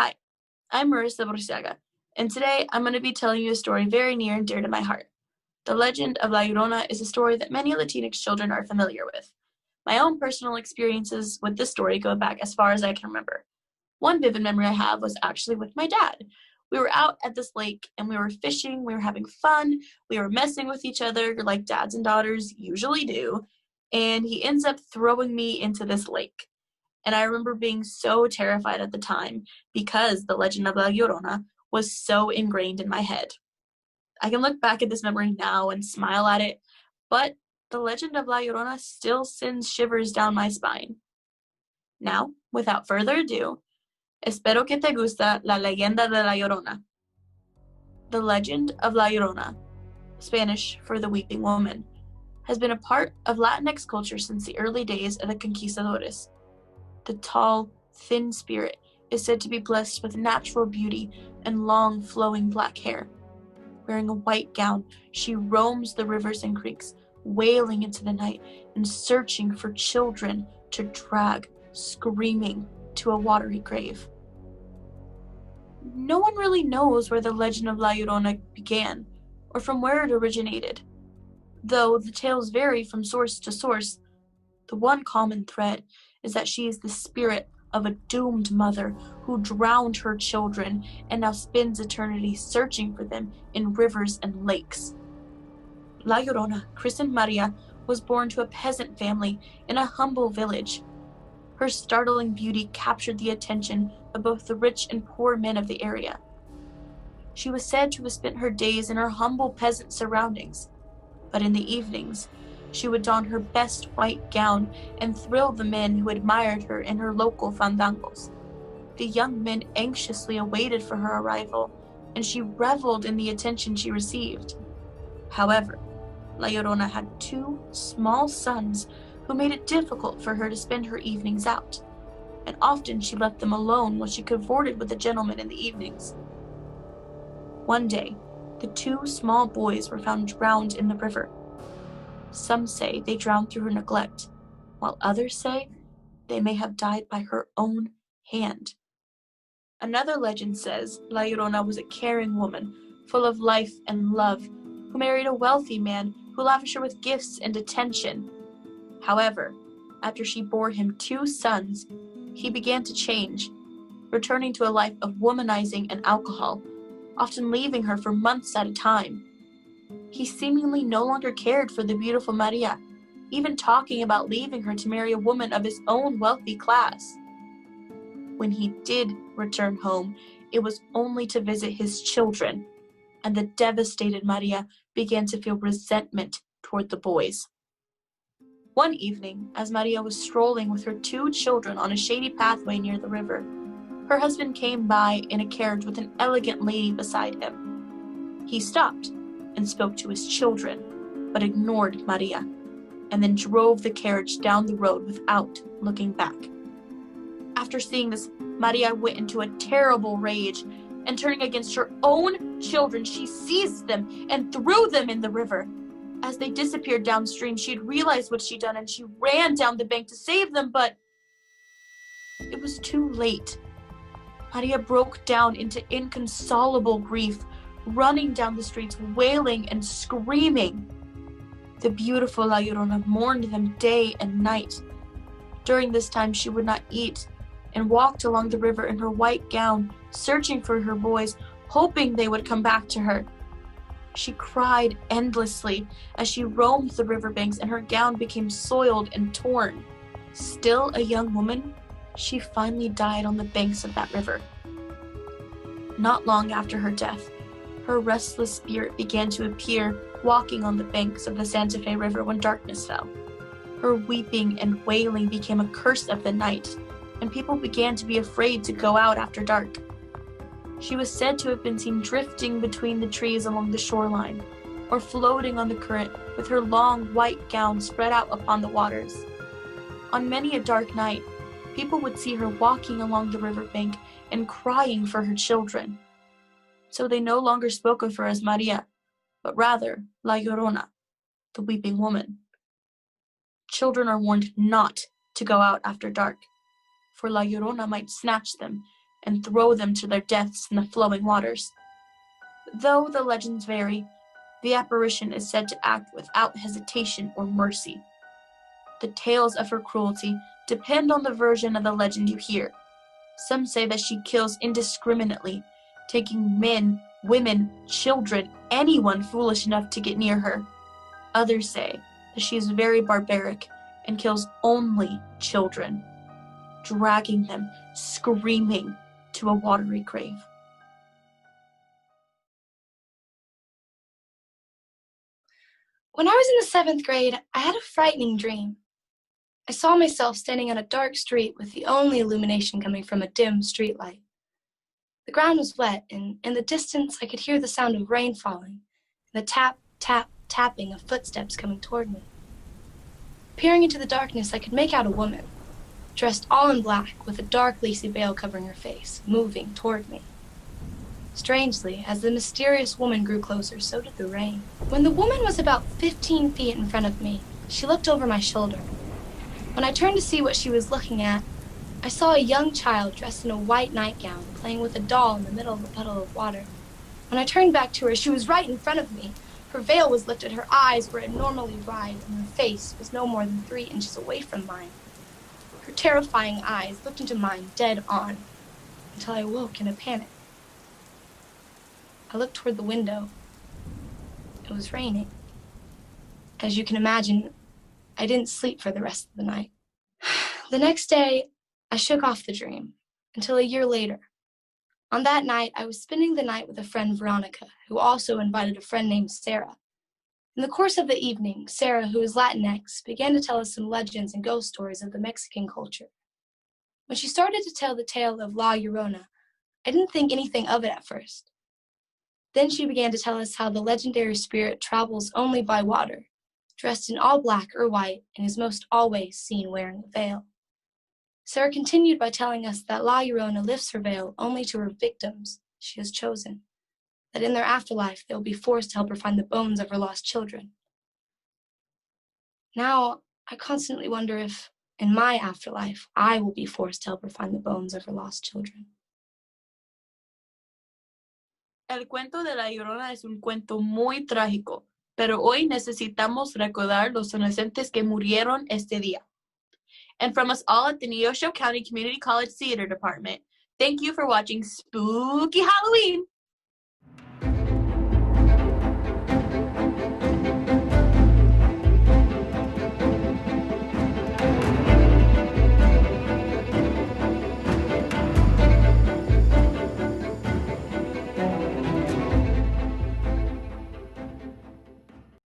Hi, I'm Marissa Burciaga, and today I'm going to be telling you a story very near and dear to my heart. The Legend of La Llorona is a story that many Latinx children are familiar with. My own personal experiences with this story go back as far as I can remember. One vivid memory I have was actually with my dad. We were out at this lake and we were fishing, we were having fun, we were messing with each other like dads and daughters usually do, and he ends up throwing me into this lake. And I remember being so terrified at the time because the Legend of La Llorona was so ingrained in my head. I can look back at this memory now and smile at it, but the Legend of La Llorona still sends shivers down my spine. Now, without further ado, espero que te gusta la leyenda de La Llorona. The Legend of La Llorona, Spanish for the Weeping Woman, has been a part of Latinx culture since the early days of the conquistadores. The tall, thin spirit is said to be blessed with natural beauty and long, flowing black hair. Wearing a white gown, she roams the rivers and creeks, wailing into the night and searching for children to drag, screaming, to a watery grave. No one really knows where the legend of La Llorona began, or from where it originated. Though the tales vary from source to source, the one common thread is that she is the spirit of a doomed mother who drowned her children and now spends eternity searching for them in rivers and lakes. La Llorona, christened Maria, was born to a peasant family in a humble village. Her startling beauty captured the attention of both the rich and poor men of the area. She was said to have spent her days in her humble peasant surroundings, but in the evenings, she would don her best white gown and thrill the men who admired her in her local fandangos. The young men anxiously awaited for her arrival, and she reveled in the attention she received. However, La Llorona had two small sons who made it difficult for her to spend her evenings out, and often she left them alone while she cavorted with the gentlemen in the evenings. One day, the two small boys were found drowned in the river. Some say they drowned through her neglect, while others say they may have died by her own hand. Another legend says La Llorona was a caring woman, full of life and love, who married a wealthy man who lavished her with gifts and attention. However, after she bore him two sons, he began to change, returning to a life of womanizing and alcohol, often leaving her for months at a time. He seemingly no longer cared for the beautiful Maria, even talking about leaving her to marry a woman of his own wealthy class. When he did return home, it was only to visit his children, and the devastated Maria began to feel resentment toward the boys. One evening, as Maria was strolling with her two children on a shady pathway near the river, her husband came by in a carriage with an elegant lady beside him. He stopped and spoke to his children, but ignored Maria, and then drove the carriage down the road without looking back. After seeing this, Maria went into a terrible rage, and turning against her own children, she seized them and threw them in the river. As they disappeared downstream, she had realized what she'd done, and she ran down the bank to save them, but it was too late. Maria broke down into inconsolable grief, running down the streets, wailing and screaming. The beautiful La Llorona mourned them day and night. During this time, she would not eat and walked along the river in her white gown, searching for her boys, hoping they would come back to her. She cried endlessly as she roamed the riverbanks, and her gown became soiled and torn. Still a young woman, she finally died on the banks of that river. Not long after her death, her restless spirit began to appear walking on the banks of the Santa Fe River when darkness fell. Her weeping and wailing became a curse of the night, and people began to be afraid to go out after dark. She was said to have been seen drifting between the trees along the shoreline, or floating on the current with her long white gown spread out upon the waters. On many a dark night, people would see her walking along the riverbank and crying for her children. So they no longer spoke of her as Maria, but rather La Llorona, the weeping woman. Children are warned not to go out after dark, for La Llorona might snatch them and throw them to their deaths in the flowing waters. Though the legends vary, the apparition is said to act without hesitation or mercy. The tales of her cruelty depend on the version of the legend you hear. Some say that she kills indiscriminately, taking men, women, children, anyone foolish enough to get near her. Others say that she is very barbaric and kills only children, dragging them screaming to a watery grave. When I was in the 7th grade, I had a frightening dream. I saw myself standing on a dark street with the only illumination coming from a dim streetlight. The ground was wet, and in the distance I could hear the sound of rain falling, and the tap, tap, tapping of footsteps coming toward me. Peering into the darkness, I could make out a woman, dressed all in black, with a dark lacy veil covering her face, moving toward me. Strangely, as the mysterious woman grew closer, so did the rain. When the woman was about 15 feet in front of me, she looked over my shoulder. When I turned to see what she was looking at, I saw a young child dressed in a white nightgown, playing with a doll in the middle of a puddle of water. When I turned back to her, she was right in front of me. Her veil was lifted, her eyes were abnormally wide, and her face was no more than 3 inches away from mine. Her terrifying eyes looked into mine dead on, until I awoke in a panic. I looked toward the window. It was raining. As you can imagine, I didn't sleep for the rest of the night. The next day, I shook off the dream, until a year later. On that night, I was spending the night with a friend, Veronica, who also invited a friend named Sarah. In the course of the evening, Sarah, who is Latinx, began to tell us some legends and ghost stories of the Mexican culture. When she started to tell the tale of La Llorona, I didn't think anything of it at first. Then she began to tell us how the legendary spirit travels only by water, dressed in all black or white, and is most always seen wearing a veil. Sarah continued by telling us that La Llorona lifts her veil only to her victims she has chosen, that in their afterlife they will be forced to help her find the bones of her lost children. Now, I constantly wonder if, in my afterlife, I will be forced to help her find the bones of her lost children. El cuento de La Llorona es un cuento muy trágico, pero hoy necesitamos recordar los inocentes que murieron este día. And from us all at the Neosho County Community College Theater Department, thank you for watching Spooky Halloween!